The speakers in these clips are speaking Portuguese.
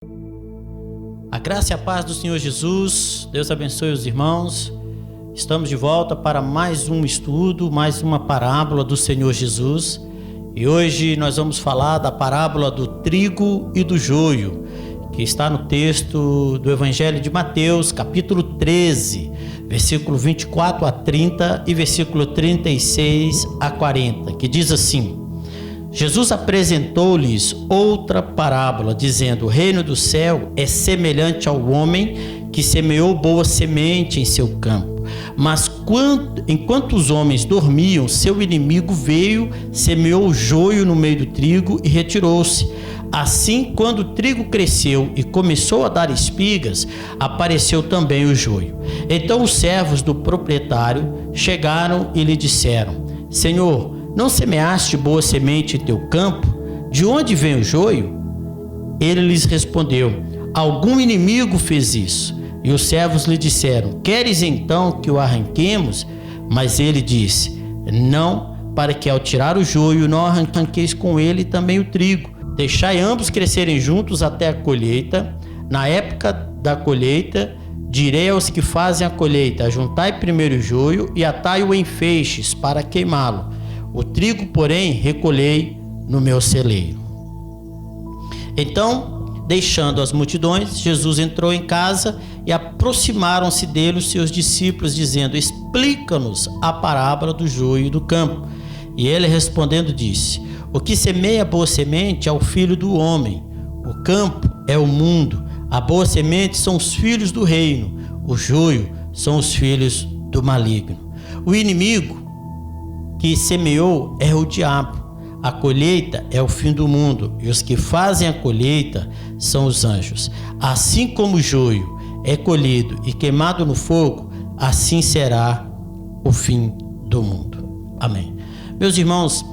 A graça e a paz do Senhor Jesus, Deus abençoe os irmãos. Estamos de volta para mais um estudo, mais uma parábola do Senhor Jesus. E hoje nós vamos falar da parábola do trigo e do joio, que está no texto do Evangelho de Mateus, capítulo 13, versículo 24 a 30 e versículo 36 a 40, que diz assim: Jesus apresentou-lhes outra parábola, dizendo: o reino do céu é semelhante ao homem que semeou boa semente em seu campo. Mas enquanto os homens dormiam, seu inimigo veio, semeou o joio no meio do trigo e retirou-se. Assim, quando o trigo cresceu e começou a dar espigas, apareceu também o joio. Então os servos do proprietário chegaram e lhe disseram: Senhor, não semeaste boa semente em teu campo? De onde vem o joio? Ele lhes respondeu: algum inimigo fez isso. E os servos lhe disseram: queres então que o arranquemos? Mas ele disse: não, para que ao tirar o joio não arranqueis com ele também o trigo. Deixai ambos crescerem juntos até a colheita. Na época da colheita, direi aos que fazem a colheita: ajuntai primeiro o joio e atai-o em feixes para queimá-lo. O trigo, porém, recolhei no meu celeiro. Então, deixando as multidões, Jesus entrou em casa e aproximaram-se dele os seus discípulos, dizendo: explica-nos a parábola do joio e do campo. E ele respondendo disse: o que semeia boa semente é o filho do homem. O campo é o mundo. A boa semente são os filhos do reino. O joio são os filhos do maligno. O inimigo que semeou é o diabo. A colheita é o fim do mundo, e os que fazem a colheita são os anjos. Assim como o joio é colhido e queimado no fogo, assim será o fim do mundo. Amém. Meus irmãos,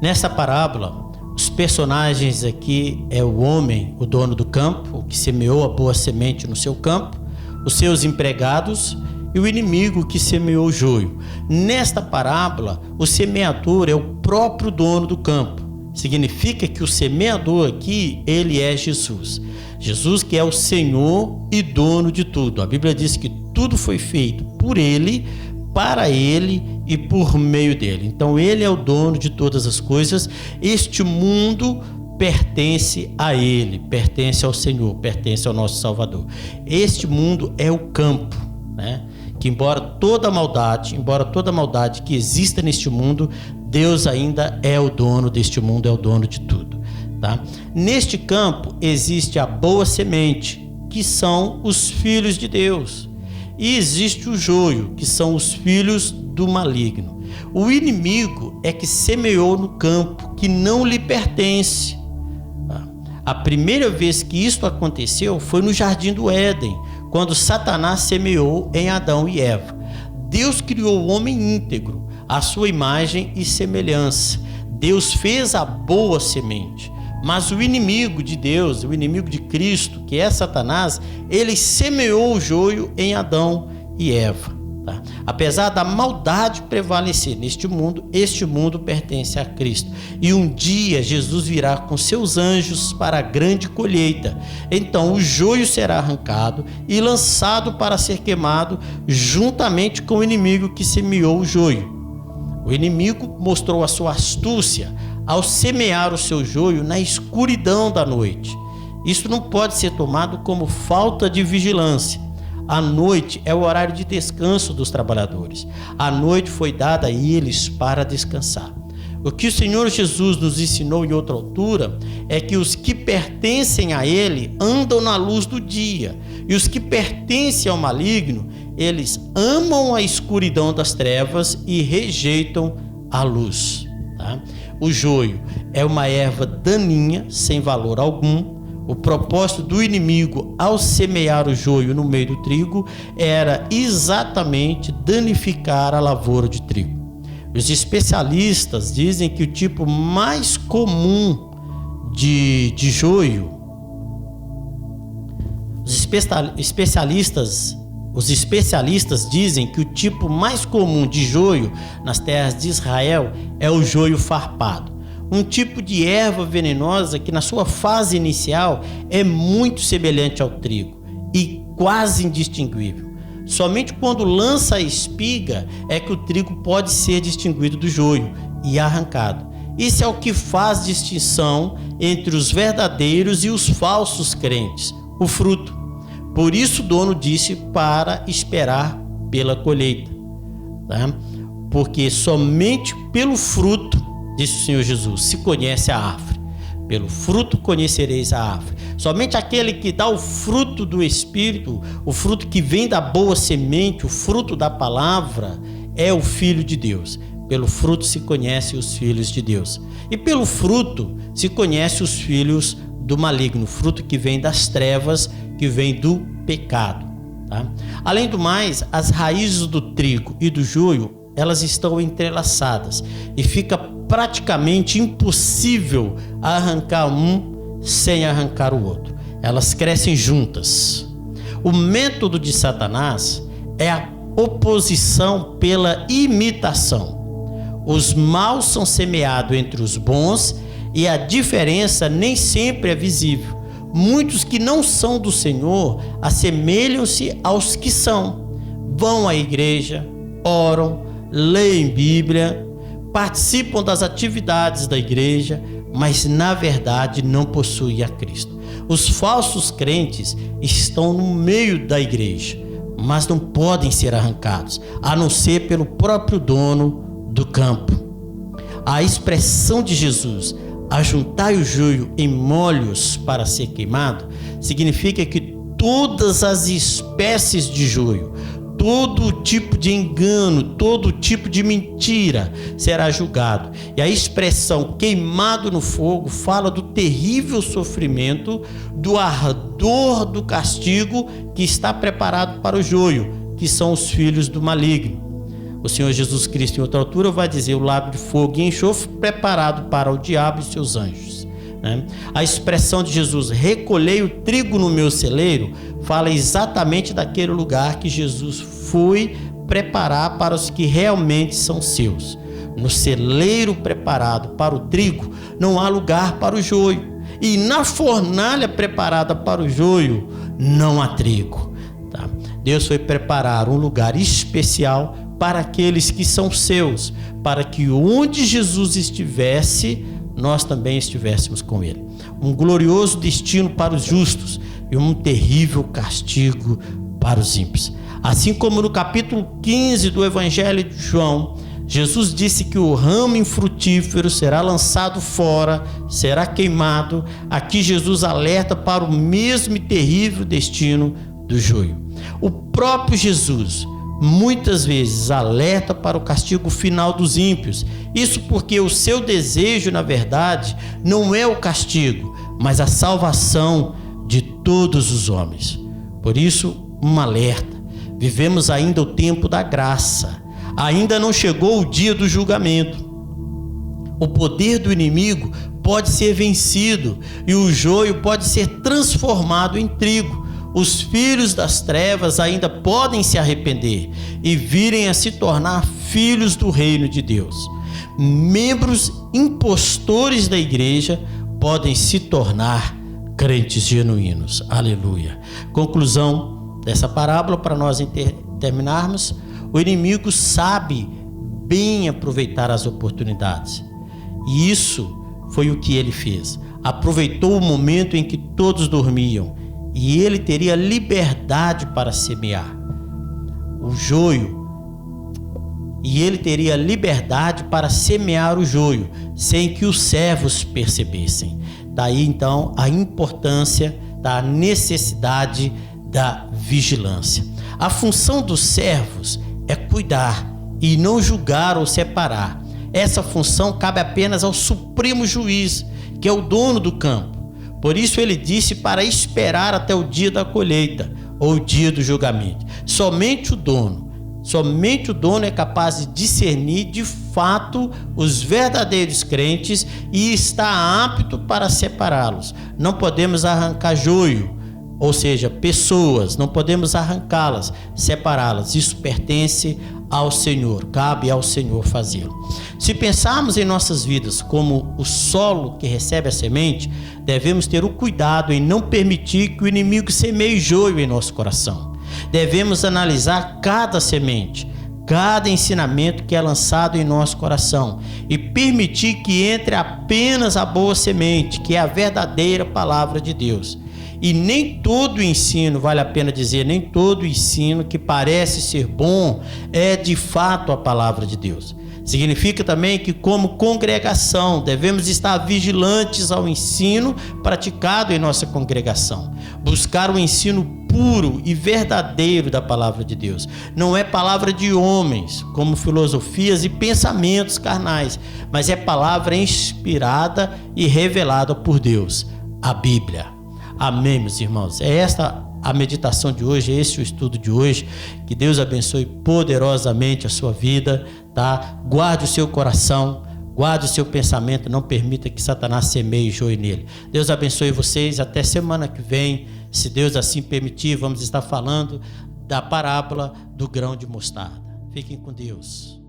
nessa parábola, os personagens aqui é o homem, o dono do campo, o que semeou a boa semente no seu campo, os seus empregados e o inimigo que semeou o joio. Nesta parábola, o semeador é o próprio dono do campo. Significa que o semeador aqui, ele é Jesus. Jesus, que é o Senhor e dono de tudo. A Bíblia diz que tudo foi feito por ele, para ele e por meio dele. Então ele é o dono de todas as coisas. Este mundo pertence a ele, pertence ao Senhor, pertence ao nosso Salvador. Este mundo é o campo, né? Que embora toda maldade que exista neste mundo, Deus ainda é o dono deste mundo, é o dono de tudo, tá? Neste campo existe a boa semente, que são os filhos de Deus, e existe o joio, que são os filhos do maligno. O inimigo é que semeou no campo que não lhe pertence. A primeira vez que isto aconteceu foi no Jardim do Éden, quando Satanás semeou em Adão e Eva. Deus criou o homem íntegro, à sua imagem e semelhança. Deus fez a boa semente. Mas o inimigo de Deus, o inimigo de Cristo, que é Satanás, ele semeou o joio em Adão e Eva. Tá? Apesar da maldade prevalecer neste mundo, este mundo pertence a Cristo. E um dia Jesus virá com seus anjos para a grande colheita. Então o joio será arrancado e lançado para ser queimado juntamente com o inimigo que semeou o joio. O inimigo mostrou a sua astúcia ao semear o seu joio na escuridão da noite. Isso não pode ser tomado como falta de vigilância. A noite é o horário de descanso dos trabalhadores. A noite foi dada a eles para descansar. O que o Senhor Jesus nos ensinou em outra altura é que os que pertencem a Ele andam na luz do dia, e os que pertencem ao maligno, eles amam a escuridão das trevas e rejeitam a luz. Tá? O joio é uma erva daninha, sem valor algum. O propósito do inimigo ao semear o joio no meio do trigo era exatamente danificar a lavoura de trigo. Os especialistas dizem que o tipo mais comum de joio, os especialistas dizem que o tipo mais comum de joio nas terras de Israel é o joio farpado. um tipo de erva venenosa que na sua fase inicial é muito semelhante ao trigo e quase indistinguível. Somente quando lança a espiga é que o trigo pode ser distinguido do joio e arrancado. Isso é o que faz distinção entre os verdadeiros e os falsos crentes, o fruto. Por isso o dono disse para esperar pela colheita, tá? Porque somente pelo fruto, disse o Senhor Jesus, se conhece a árvore. Pelo fruto conhecereis a árvore. Somente aquele que dá o fruto do Espírito, o fruto que vem da boa semente, o fruto da palavra, é o Filho de Deus. Pelo fruto se conhece os filhos de Deus. E pelo fruto se conhece os filhos do maligno, o fruto que vem das trevas, que vem do pecado. Tá? Além do mais, as raízes do trigo e do joio, elas estão entrelaçadas e fica praticamente impossível arrancar um sem arrancar o outro. Elas crescem juntas. O método de Satanás é a oposição pela imitação. Os maus são semeados entre os bons e a diferença nem sempre é visível. Muitos que não são do Senhor assemelham-se aos que são. Vão à igreja, oram, leem Bíblia, participam das atividades da igreja, mas na verdade não possuem a Cristo. Os falsos crentes estão no meio da igreja, mas não podem ser arrancados, a não ser pelo próprio dono do campo. A expressão de Jesus, ajuntai o joio em molhos para ser queimado, significa que todas as espécies de joio, todo tipo de engano, todo tipo de mentira será julgado. E a expressão queimado no fogo fala do terrível sofrimento, do ardor do castigo que está preparado para o joio, que são os filhos do maligno. O Senhor Jesus Cristo, em outra altura, vai dizer: o lago de fogo e enxofre preparado para o diabo e seus anjos. A expressão de Jesus, recolhei o trigo no meu celeiro, fala exatamente daquele lugar que Jesus foi preparar para os que realmente são seus. No celeiro preparado para o trigo, não há lugar para o joio. E na fornalha preparada para o joio, não há trigo. Tá? Deus foi preparar um lugar especial para aqueles que são seus, para que onde Jesus estivesse, nós também estivéssemos com ele. Um glorioso destino para os justos e um terrível castigo para os ímpios. Assim como no capítulo 15 do Evangelho de João, Jesus disse que o ramo infrutífero será lançado fora, será queimado. Aqui Jesus alerta para o mesmo e terrível destino do joio. O próprio Jesus muitas vezes alerta para o castigo final dos ímpios. Isso porque o seu desejo, na verdade, não é o castigo, mas a salvação de todos os homens. Por isso, um alerta: vivemos ainda o tempo da graça, ainda não chegou o dia do julgamento. O poder do inimigo pode ser vencido e o joio pode ser transformado em trigo. Os filhos das trevas ainda podem se arrepender e virem a se tornar filhos do reino de Deus. Membros impostores da igreja podem se tornar crentes genuínos. Aleluia. Conclusão dessa parábola, para nós terminarmos: o inimigo sabe bem aproveitar as oportunidades. E isso foi o que ele fez. Aproveitou o momento em que todos dormiam e ele teria liberdade para semear o joio. E ele teria liberdade para semear o joio, sem que os servos percebessem. Daí então a importância da necessidade da vigilância. A função dos servos é cuidar e não julgar ou separar. Essa função cabe apenas ao Supremo Juiz, que é o dono do campo. Por isso ele disse para esperar até o dia da colheita, ou o dia do julgamento. Somente o dono é capaz de discernir de fato os verdadeiros crentes e está apto para separá-los. Não podemos arrancar joio ou seja, pessoas, não podemos arrancá-las, separá-las. Isso pertence ao Senhor, cabe ao Senhor fazê-lo. Se pensarmos em nossas vidas como o solo que recebe a semente, devemos ter o cuidado em não permitir que o inimigo semeie joio em nosso coração. Devemos analisar cada semente, cada ensinamento que é lançado em nosso coração e permitir que entre apenas a boa semente, que é a verdadeira palavra de Deus. E nem todo ensino, vale a pena dizer, nem todo ensino que parece ser bom é de fato a palavra de Deus. Significa também que, como congregação, devemos estar vigilantes ao ensino praticado em nossa congregação. Buscar o ensino puro e verdadeiro da palavra de Deus. Não é palavra de homens, como filosofias e pensamentos carnais, mas é palavra inspirada e revelada por Deus, a Bíblia. Amém, meus irmãos. É esta a meditação de hoje, é esse o estudo de hoje. Que Deus abençoe poderosamente a sua vida, tá? Guarde o seu coração, guarde o seu pensamento, não permita que Satanás semeie joio nele. Deus abençoe vocês, até semana que vem, se Deus assim permitir, vamos estar falando da parábola do grão de mostarda. Fiquem com Deus.